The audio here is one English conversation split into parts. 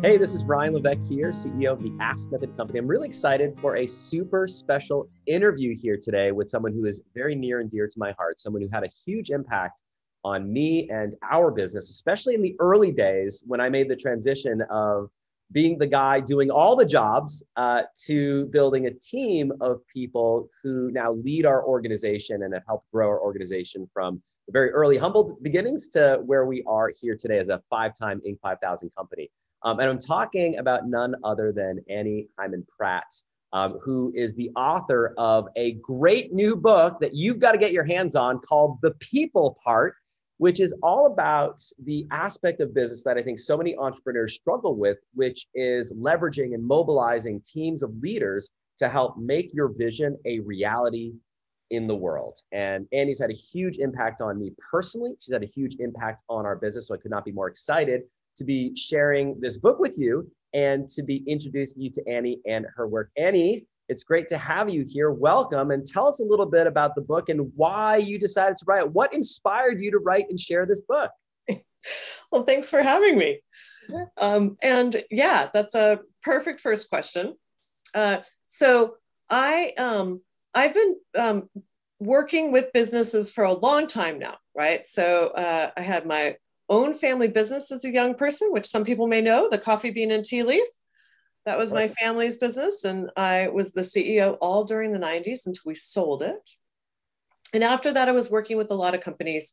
Hey, this is Ryan Levesque here, CEO of the Ask Method Company. I'm really excited for a super special interview here today with someone who is very near and dear to my heart, someone who had a huge impact on me and our business, especially in the early days when I made the transition of being the guy doing all the jobs to building a team of people who now lead our organization and have helped grow our organization from the very early humble beginnings to where we are here today as a five-time Inc. 5000 company. And I'm talking about none other than Hyman Pratt, who is the author of a great new book that you've got to get your hands on called The People Part, which is all about the aspect of business that I think so many entrepreneurs struggle with, which is leveraging and mobilizing teams of leaders to help make your vision a reality in the world. And Annie's had a huge impact on me personally. She's had a huge impact on our business. So I could not be more excited to be sharing this book with you and to be introducing you to Annie and her work. Annie, it's great to have you here. Welcome, and tell us a little bit about the book and why you decided to write it. What inspired you to write and share this book? Well, thanks for having me. And yeah, that's a perfect first question. So I've been working with businesses for a long time now, right? So I had my own family business as a young person, which some people may know, the Coffee Bean and Tea Leaf. That was my family's business. And I was the CEO all during the 90s until we sold it. And after that, I was working with a lot of companies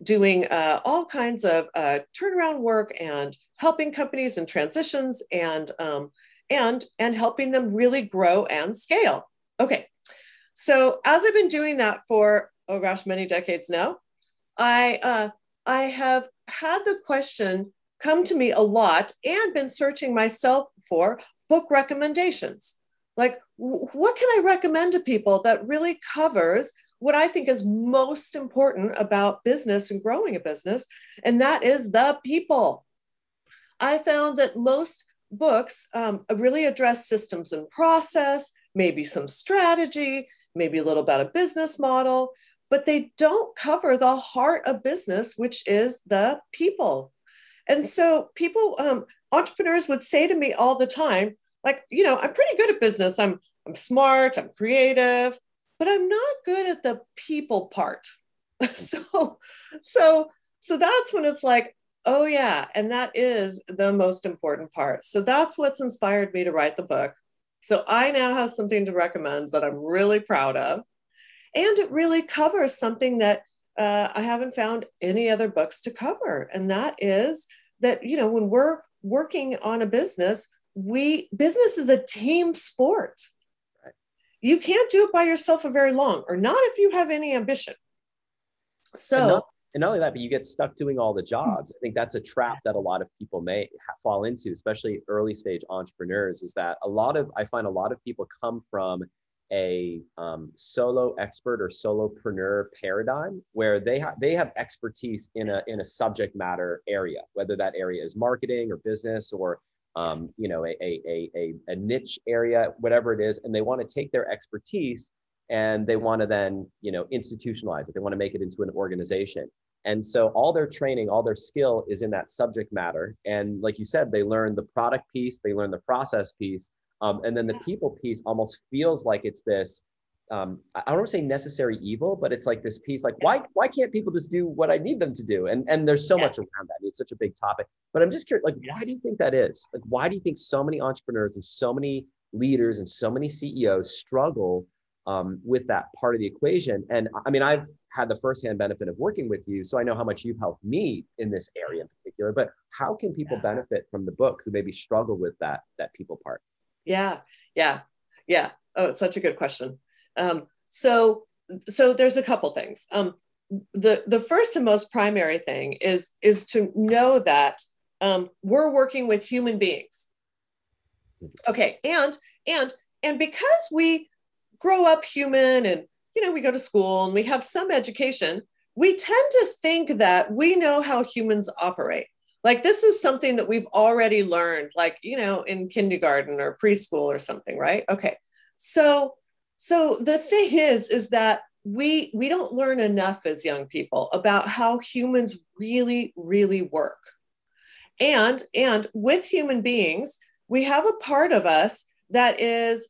doing all kinds of turnaround work and helping companies in transitions and helping them really grow and scale. Okay. So as I've been doing that for, oh gosh, many decades now, I have had the question come to me a lot and been searching myself for book recommendations. Like, what can I recommend to people that really covers what I think is most important about business and growing a business? And that is the people. I found that most books really address systems and process, maybe some strategy, maybe a little about a business model, but they don't cover the heart of business, which is the people. And so people, entrepreneurs would say to me all the time, like, I'm pretty good at business. I'm smart, I'm creative, but I'm not good at the people part. so that's when it's like, oh yeah, and that is the most important part. So that's what's inspired me to write the book. So I now have something to recommend that I'm really proud of. And it really covers something that I haven't found any other books to cover. And that is that, when we're working on a business, business is a team sport. Right. You can't do it by yourself for very long, or not if you have any ambition. So, and not only that, but you get stuck doing all the jobs. I think that's a trap that a lot of people may fall into, especially early stage entrepreneurs, is that I find a lot of people come from a solo expert or solopreneur paradigm where they have expertise in a subject matter area, whether that area is marketing or business or a niche area, whatever it is, and they want to take their expertise and they want to then institutionalize it. They want to make it into an organization. And so all their training, all their skill is in that subject matter. And like you said, they learn the product piece, they learn the process piece. And then the people piece almost feels like it's this, I don't want to say necessary evil, but it's like this piece, like, why can't people just do what I need them to do? And there's so much around that. It's such a big topic, but I'm just curious, like, why do you think that is? Like, why do you think so many entrepreneurs and so many leaders and so many CEOs struggle with that part of the equation? And I mean, I've had the firsthand benefit of working with you, so I know how much you've helped me in this area in particular, but how can people benefit from the book who maybe struggle with that people part? Yeah. Oh, it's such a good question. So there's a couple things. The first and most primary thing is to know that we're working with human beings. Okay, and because we grow up human, and we go to school and we have some education, we tend to think that we know how humans operate. Like, this is something that we've already learned, like, in kindergarten or preschool or something, right? Okay. So the thing is that we don't learn enough as young people about how humans really, really work. And with human beings, we have a part of us that is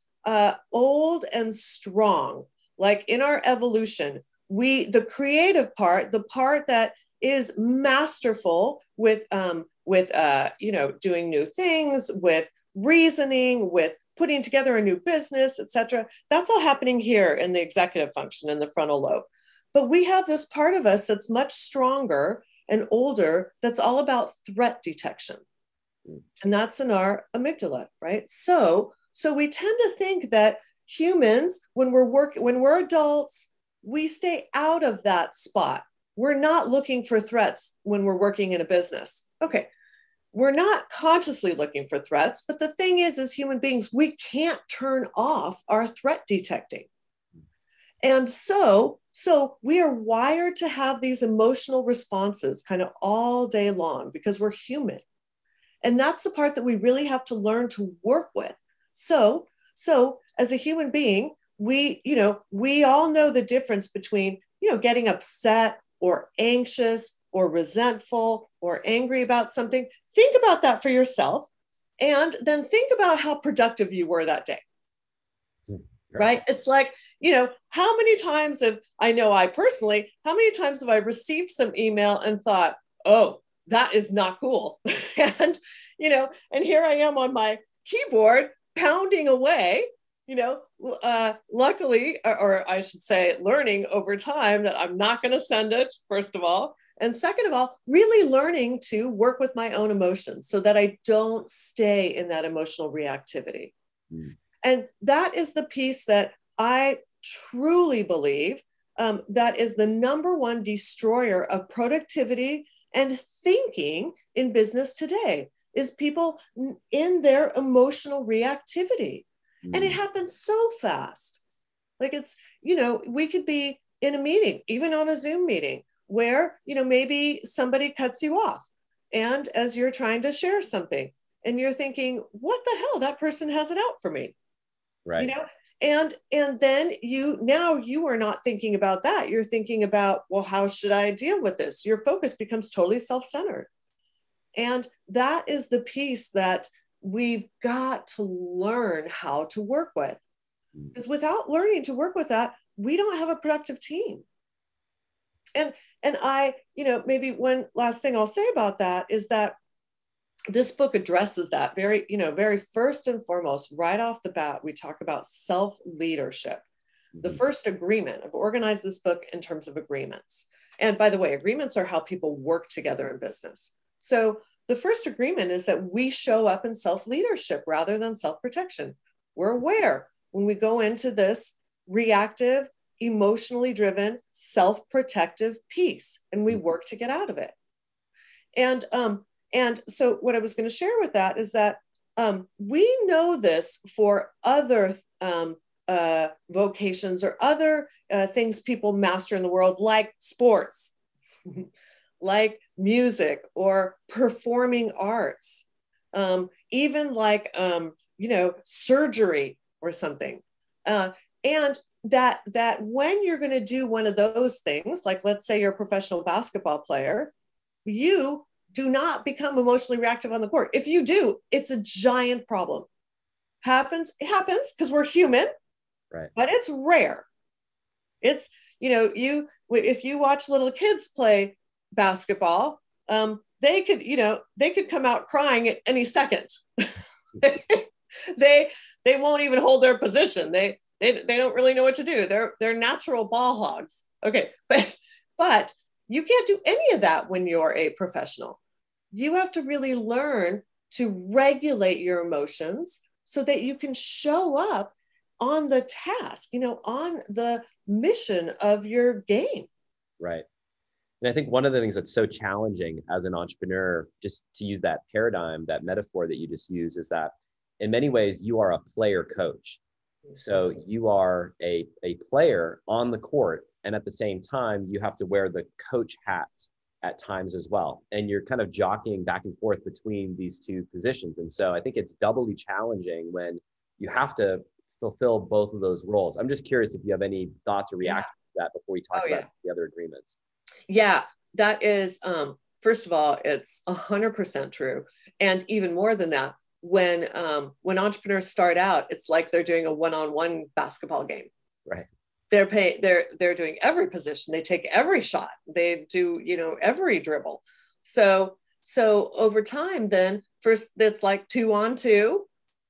old and strong. Like in our evolution, the creative part, the part that is masterful with doing new things, with reasoning, with putting together a new business, etc. That's all happening here in the executive function in the frontal lobe. But we have this part of us that's much stronger and older that's all about threat detection. And that's in our amygdala, right? So we tend to think that humans, when we're adults, we stay out of that spot. We're not looking for threats when we're working in a business. Okay, we're not consciously looking for threats, but the thing is, as human beings, we can't turn off our threat detecting. And so we are wired to have these emotional responses kind of all day long because we're human. And that's the part that we really have to learn to work with. So as a human being, we all know the difference between, getting upset or anxious or resentful or angry about something. Think about that for yourself, and then think about how productive you were that day. Right? It's like, how many times how many times have I received some email and thought, oh, that is not cool. And here I am on my keyboard pounding away, luckily, or I should say, learning over time that I'm not going to send it, first of all. And second of all, really learning to work with my own emotions so that I don't stay in that emotional reactivity. And that is the piece that I truly believe that is the number one destroyer of productivity and thinking in business today, is people in their emotional reactivity. And it happens so fast. Like we could be in a meeting, even on a Zoom meeting, where, maybe somebody cuts you off. And as you're trying to share something and you're thinking, what the hell, that person has it out for me. Right. And then you are not thinking about that. You're thinking about, well, how should I deal with this? Your focus becomes totally self-centered. And that is the piece that we've got to learn how to work with. Because without learning to work with that, we don't have a productive team. And I, maybe one last thing I'll say about that is that this book addresses that very first and foremost. Right off the bat, we talk about self-leadership. The first agreement. I've organized this book in terms of agreements. And by the way, agreements are how people work together in business. So the first agreement is that we show up in self-leadership rather than self-protection. We're aware when we go into this reactive, emotionally driven, self-protective piece, and we work to get out of it. And so what I was going to share with that is that we know this for other vocations or other things people master in the world, like sports, like music or performing arts, even like, surgery or something. And that when you're going to do one of those things, like let's say you're a professional basketball player, you do not become emotionally reactive on the court. If you do, it's a giant problem. It happens because we're human, right? But it's rare. It's, if you watch little kids play basketball, they could come out crying at any second. They won't even hold their position. They don't really know what to do. They're natural ball hogs. Okay, but you can't do any of that when you're a professional. You have to really learn to regulate your emotions so that you can show up on the task, on the mission of your game. Right. And I think one of the things that's so challenging as an entrepreneur, just to use that paradigm, that metaphor that you just used, is that in many ways you are a player coach. So you are a player on the court, and at the same time, you have to wear the coach hat at times as well. And you're kind of jockeying back and forth between these two positions. And so I think it's doubly challenging when you have to fulfill both of those roles. I'm just curious if you have any thoughts or reactions to that before we talk about the other agreements. Yeah, that is first of all, it's 100% true. And even more than that, when entrepreneurs start out, it's like they're doing a one-on-one basketball game. Right. They're doing every position. They take every shot. They do, every dribble. So over time, then first it's like 2-on-2,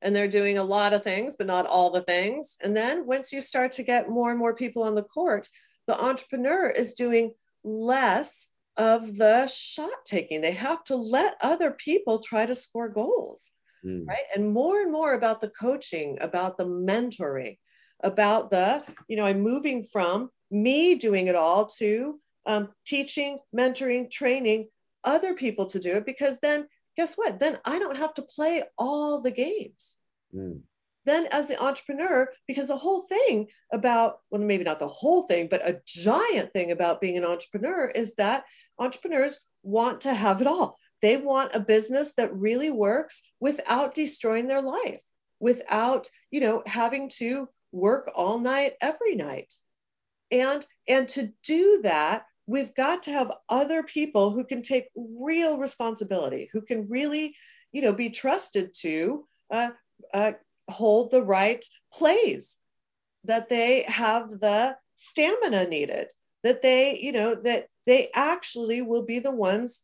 and they're doing a lot of things, but not all the things. And then once you start to get more and more people on the court, the entrepreneur is doing less of the shot taking. They have to let other people try to score goals, right? And more about the coaching, about the mentoring, about the, I'm moving from me doing it all to teaching, mentoring, training other people to do it, because then guess what? Then I don't have to play all the games. Then as the entrepreneur, because the whole thing about, well, maybe not the whole thing, but a giant thing about being an entrepreneur is that entrepreneurs want to have it all. They want a business that really works without destroying their life, without, having to work all night, every night. And to do that, we've got to have other people who can take real responsibility, who can really, be trusted to hold the right plays, that they have the stamina needed, that that they actually will be the ones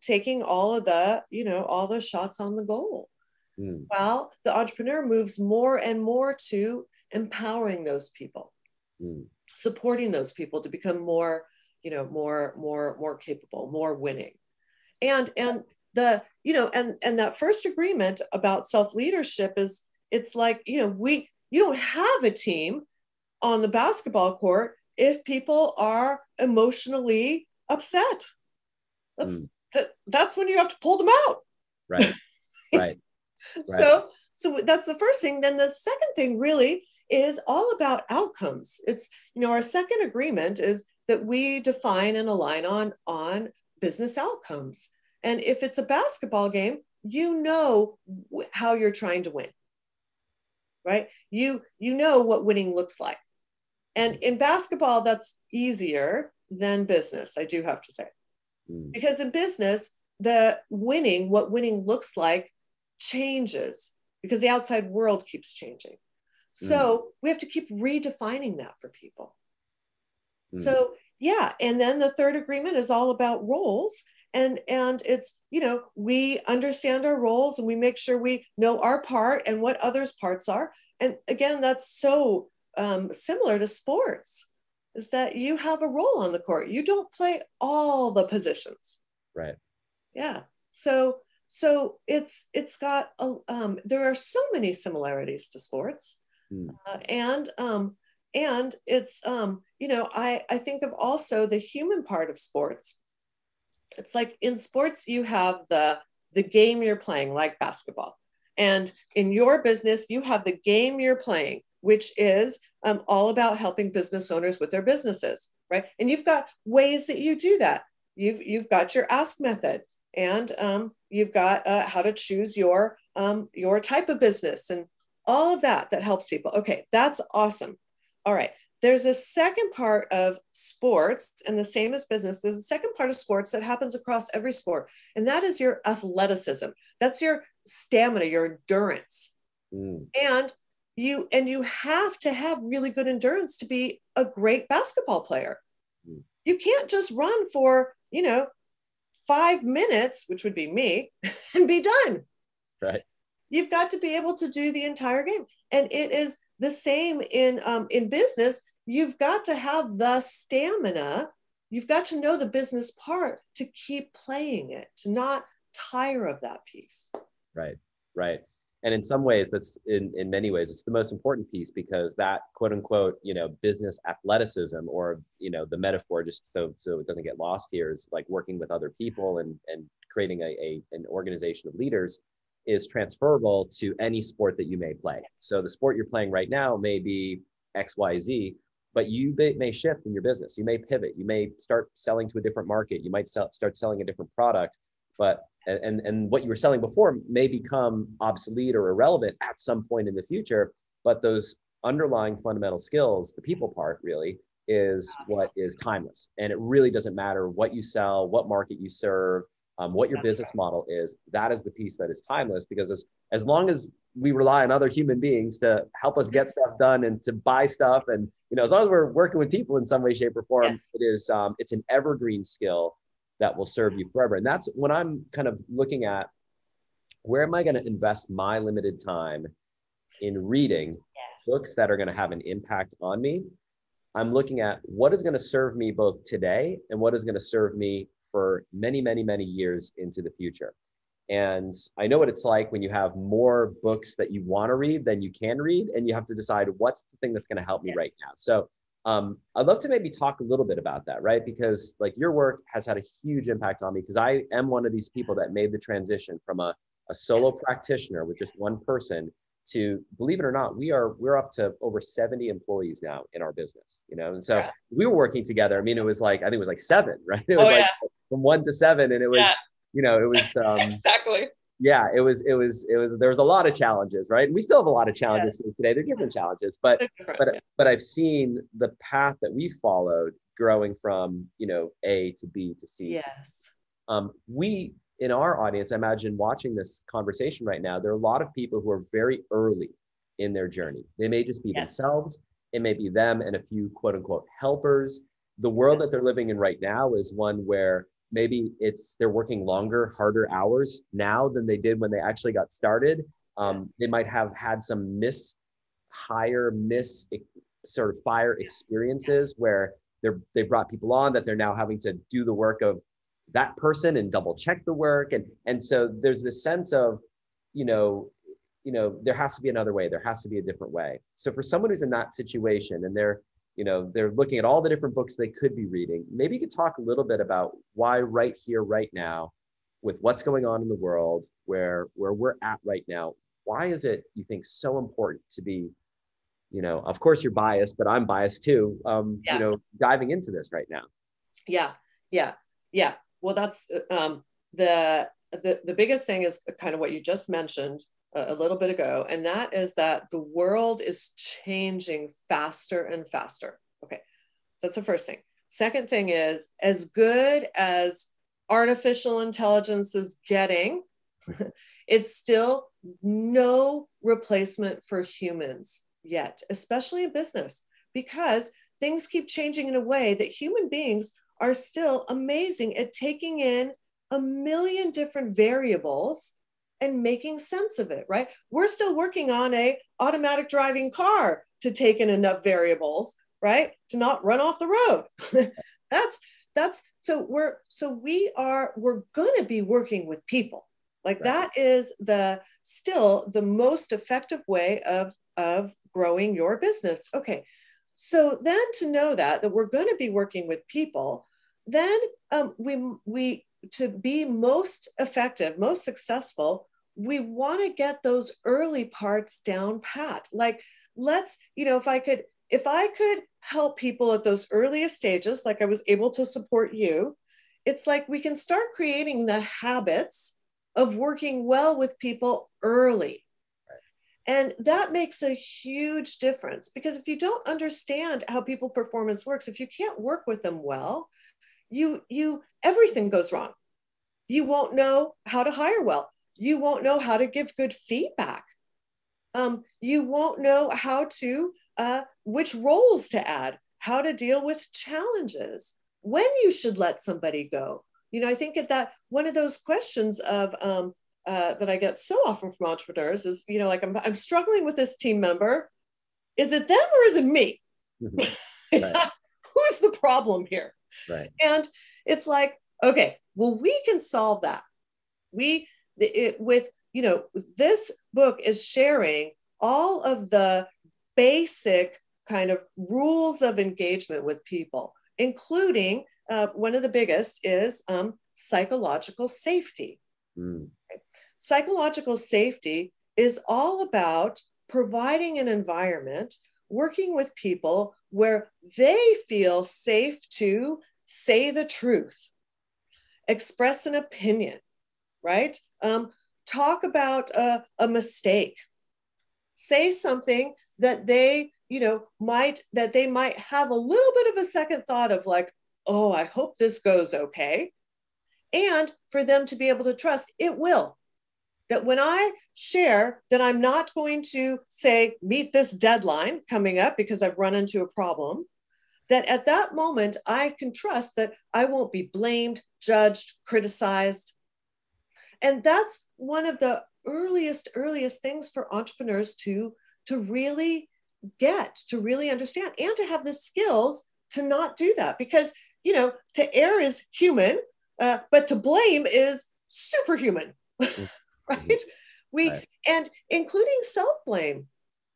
taking all of the, all the shots on the goal. Well, the entrepreneur moves more and more to empowering those people, supporting those people to become more, more capable, more winning. And the, and that first agreement about self-leadership is, it's like, you don't have a team on the basketball court if people are emotionally upset. That's when you have to pull them out. Right. Right. So that's the first thing. Then the second thing really is all about outcomes. It's, our second agreement is that we define and align on business outcomes. And if it's a basketball game, how you're trying to win, right? You know what winning looks like. And in basketball, that's easier than business, I do have to say. Because in business, what winning looks like changes, because the outside world keeps changing. So we have to keep redefining that for people. So yeah, and then the third agreement is all about roles. And it's, we understand our roles and we make sure we know our part and what others' parts are. And again, that's so similar to sports, is that you have a role on the court. You don't play all the positions. Right. Yeah. So it's got, there are so many similarities to sports. And it's, I think of also the human part of sports. It's like in sports, you have the game you're playing, like basketball. And in your business, you have the game you're playing, which is all about helping business owners with their businesses, right? And you've got ways that you do that. You've got your ask method, and you've got how to choose your type of business and all of that helps people. Okay, that's awesome. All right. There's a second part of sports, and the same as business, there's a second part of sports that happens across every sport, and that is your athleticism. That's your stamina, your endurance. And you have to have really good endurance to be a great basketball player. You can't just run for, 5 minutes, which would be me, and be done. Right. You've got to be able to do the entire game. And it is the same in business. You've got to have the stamina. You've got to know the business part to keep playing it, to not tire of that piece. Right, right. And in some ways, that's in many ways, it's the most important piece, because that quote unquote, business athleticism, or, the metaphor, just so it doesn't get lost here, is like working with other people and creating an organization of leaders, is transferable to any sport that you may play. So the sport you're playing right now may be XYZ, but you may shift in your business. You may pivot. You may start selling to a different market. You might start selling a different product, but and what you were selling before may become obsolete or irrelevant at some point in the future. But those underlying fundamental skills, the people part really, is what is timeless. And it really doesn't matter what you sell, what market you serve, what your business model is. That is the piece that is timeless, because as long as we rely on other human beings to help us get stuff done and to buy stuff, and as long as we're working with people in some way, shape, or form, it's an evergreen skill that will serve you forever. And that's when I'm kind of looking at, where am I going to invest my limited time in reading books that are going to have an impact on me? I'm looking at what is going to serve me both today and what is going to serve me for many, many, many years into the future. And I know what it's like when you have more books that you want to read than you can read, and you have to decide what's the thing that's going to help me right now. So I'd love to maybe talk a little bit about that, right? Because like your work has had a huge impact on me, because I am one of these people that made the transition from a solo practitioner with just one person to, believe it or not, we're up to over 70 employees now in our business, and so we were working together. I mean, it was like, I think it was like 7, right? It was from 1 to 7, and it was, it was exactly. Yeah, it was, there was a lot of challenges, right? And we still have a lot of challenges today. They're different challenges, but I've seen the path that we followed growing from, A to B to C. Yes. We, in our audience, I imagine watching this conversation right now, there are a lot of people who are very early in their journey. They may just be themselves. It may be them and a few quote unquote helpers. The world that they're living in right now is one where maybe they're working longer, harder hours now than they did when they actually got started. They might have had some fire experiences where they brought people on that they're now having to do the work of that person and double check the work. And so there's this sense of, there has to be another way. There has to be a different way. So for someone who's in that situation and they're looking at all the different books they could be reading, maybe you could talk a little bit about why right here, right now, with what's going on in the world, where we're at right now, why is it, you think, so important to be, of course you're biased, but I'm biased too, diving into this right now? Yeah. Well, that's the biggest thing is kind of what you just mentioned a little bit ago, and that is that the world is changing faster and faster. Okay, so that's the first thing. Second thing is, as good as artificial intelligence is getting, it's still no replacement for humans yet, especially in business, because things keep changing in a way that human beings are still amazing at taking in a million different variables and making sense of it, right? We're still working on a automatic driving car to take in enough variables, right? To not run off the road. We're going to be working with people. Like that is still the most effective way of growing your business. Okay. So then to know that we're going to be working with people, then we to be most effective, most successful, we want to get those early parts down pat. Like, if I could help people at those earliest stages, like I was able to support you, it's like we can start creating the habits of working well with people early. And that makes a huge difference, because if you don't understand how people performance works, if you can't work with them well, everything goes wrong. You won't know how to hire well. You won't know how to give good feedback. You won't know how to, which roles to add, how to deal with challenges, when you should let somebody go. I think that one of those questions of, that I get so often from entrepreneurs is, like, I'm struggling with this team member. Is it them or is it me? Mm-hmm. Right. Who's the problem here? Right. And it's like, okay, well, we can solve that. This book is sharing all of the basic kind of rules of engagement with people, including one of the biggest is psychological safety. Mm. Psychological safety is all about providing an environment, working with people where they feel safe to say the truth, express an opinion, right? Talk about a mistake, say something that they, that they might have a little bit of a second thought of like, oh, I hope this goes okay. And for them to be able to trust it will. That when I share that I'm not going to say, meet this deadline coming up because I've run into a problem, that at that moment I can trust that I won't be blamed, judged, criticized. And that's one of the earliest things for entrepreneurs to really get, to really understand, and to have the skills to not do that. Because, to err is human, but to blame is superhuman, right? Right. And including self-blame.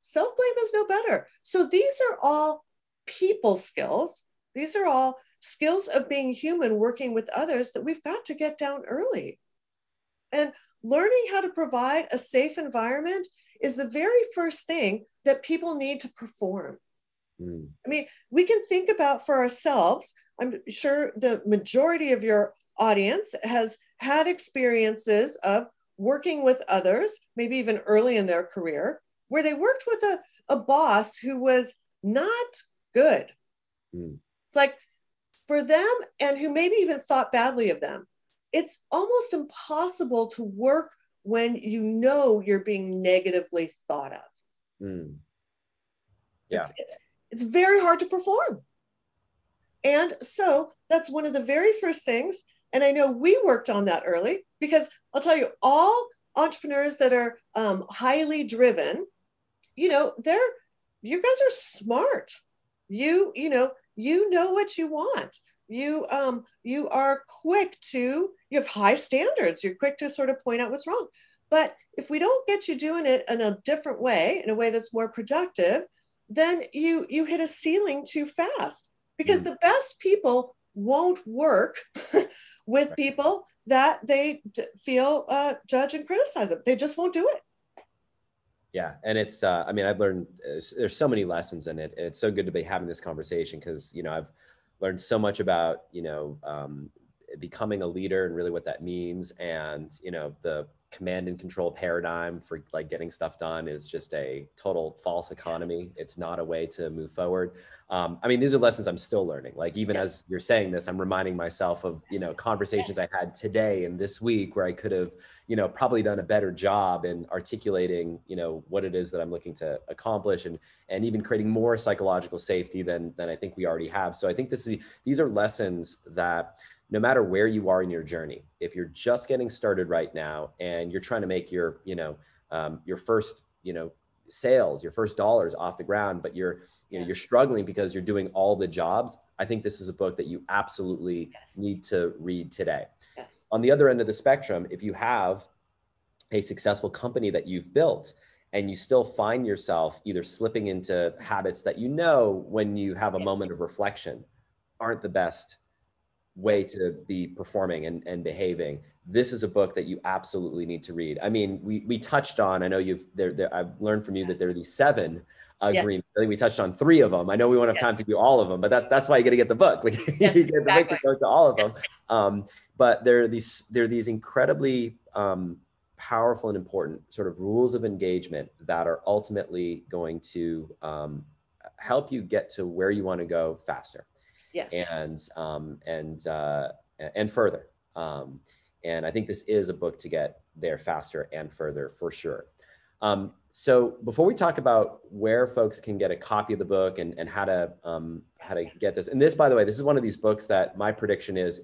Self-blame is no better. So these are all people skills. These are all skills of being human, working with others, that we've got to get down early. And learning how to provide a safe environment is the very first thing that people need to perform. I mean, we can think about for ourselves. I'm sure the majority of your audience has had experiences of working with others, maybe even early in their career, where they worked with a boss who was not good. It's like, for them, and who maybe even thought badly of them, it's almost impossible to work when you're being negatively thought of. Yeah. It's very hard to perform. And so that's one of the very first things. And I know we worked on that early, because I'll tell you, all entrepreneurs that are highly driven, you guys are smart. You know what you want. You are quick to, you have high standards. You're quick to sort of point out what's wrong. But if we don't get you doing it in a different way, in a way that's more productive, then you hit a ceiling too fast. Because the best people won't work with people that they feel judge and criticize them. They just won't do it. Yeah. And it's, I've learned, there's so many lessons in it. And it's so good to be having this conversation, because, I've learned so much about, becoming a leader and really what that means. And, the command and control paradigm for like getting stuff done is just a total false economy. It's not a way to move forward. These are lessons I'm still learning. Like, even as you're saying this, I'm reminding myself of, conversations I had today and this week where I could have, probably done a better job in articulating, what it is that I'm looking to accomplish, and even creating more psychological safety than I think we already have. So I think these are lessons that, no matter where you are in your journey, if you're just getting started right now and you're trying to make your first, sales, your first dollars off the ground, but you're struggling because you're doing all the jobs, I think this is a book that you absolutely need to read today. On the other end of the spectrum, if you have a successful company that you've built and you still find yourself either slipping into habits that, when you have a moment of reflection, aren't the best way to be performing and behaving, this is a book that you absolutely need to read. We touched on, I know I've learned from you that there are these 7 agreements. I think we touched on 3 of them. I know we won't have time to do all of them, but that's why you got to get the book. Like, you get the book to go to all of them. But there are these incredibly powerful and important sort of rules of engagement that are ultimately going to help you get to where you want to go faster. And further. And I think this is a book to get there faster and further, for sure. So before we talk about where folks can get a copy of the book and how to get this, and this, by the way, this is one of these books that my prediction is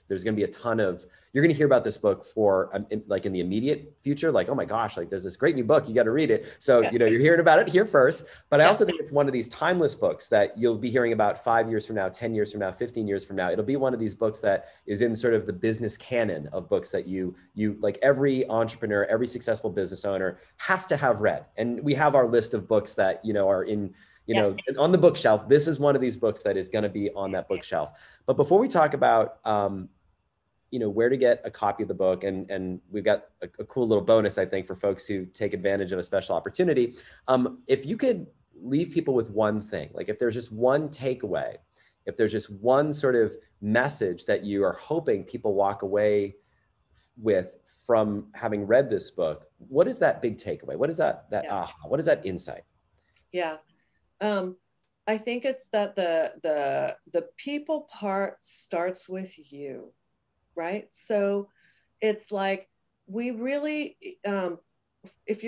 there's going to be a ton of, you're going to hear about this book for like in the immediate future, like, oh my gosh, like there's this great new book, you got to read it. So, you're hearing about it here first, but I also think it's one of these timeless books that you'll be hearing about 5 years from now, 10 years from now, 15 years from now. It'll be one of these books that is in sort of the business canon of books that you like every entrepreneur, every successful business owner has to have read. And we have our list of books that, are in, on the bookshelf. This is one of these books that is going to be on that bookshelf. But before we talk about, where to get a copy of the book, and we've got a cool little bonus, I think, for folks who take advantage of a special opportunity. If you could leave people with one thing, like if there's just one takeaway, if there's just one sort of message that you are hoping people walk away with from having read this book, what is that big takeaway? What is that aha? What is that insight? Yeah. Um, I think it's that the people part starts with you, right? So it's like we really, if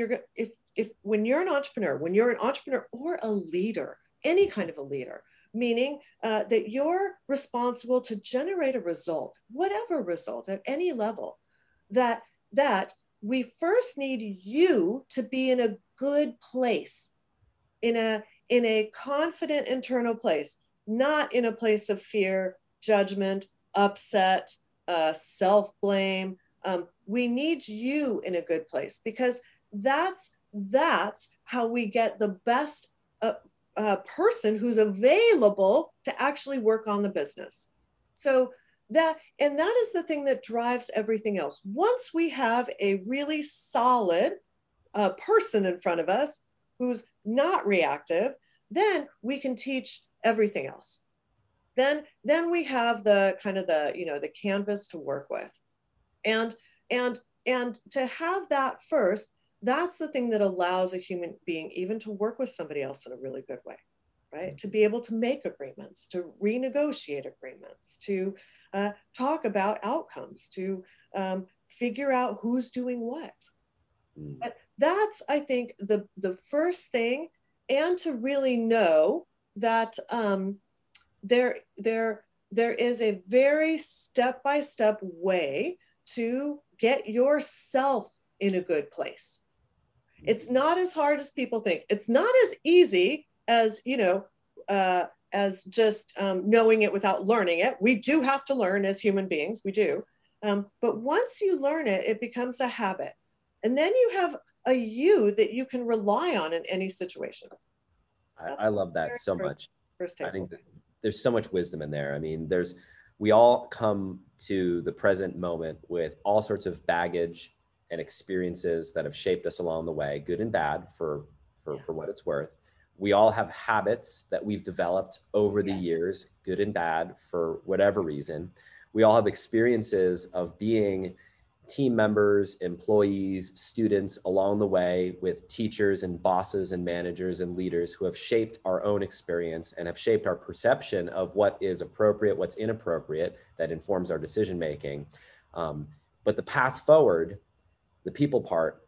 when you're an entrepreneur or a leader, any kind of a leader, meaning that you're responsible to generate a result, whatever result at any level, that that we first need you to be in a good place, in a confident internal place, not in a place of fear, judgment, upset, self-blame. We need you in a good place, because that's how we get the best person who's available to actually work on the business. So that is the thing that drives everything else. Once we have a really solid person in front of us who's not reactive, then we can teach everything else. Then we have the kind of the canvas to work with. And and and to have that first, that's the thing that allows a human being even to work with somebody else in a really good way, right? To be able to make agreements, to renegotiate agreements, to talk about outcomes, to figure out who's doing what. But that's, I think, the first thing, and to really know that there is a very step-by-step way to get yourself in a good place. It's not as hard as people think. It's not as easy as, as just knowing it without learning it. We do have to learn as human beings, we do. But once you learn it, it becomes a habit. And then you have a you that you can rely on in any situation. I love that so much. First I think that there's so much wisdom in there. I mean, we all come to the present moment with all sorts of baggage and experiences that have shaped us along the way, good and bad, for what it's worth. We all have habits that we've developed over the years, good and bad, for whatever reason. We all have experiences of being team members, employees, students along the way, with teachers and bosses and managers and leaders who have shaped our own experience and have shaped our perception of what is appropriate, what's inappropriate, that informs our decision making. But the path forward, the people part,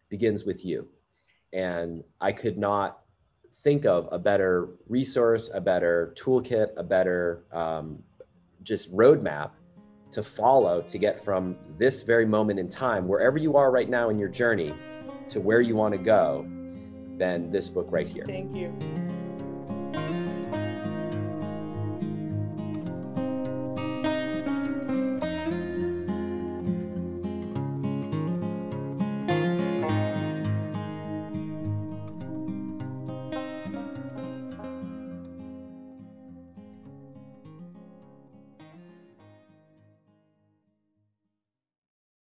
begins with you. And I could not think of a better resource, a better toolkit, a better just roadmap to follow to get from this very moment in time, wherever you are right now in your journey, to where you want to go, than this book right here. Thank you.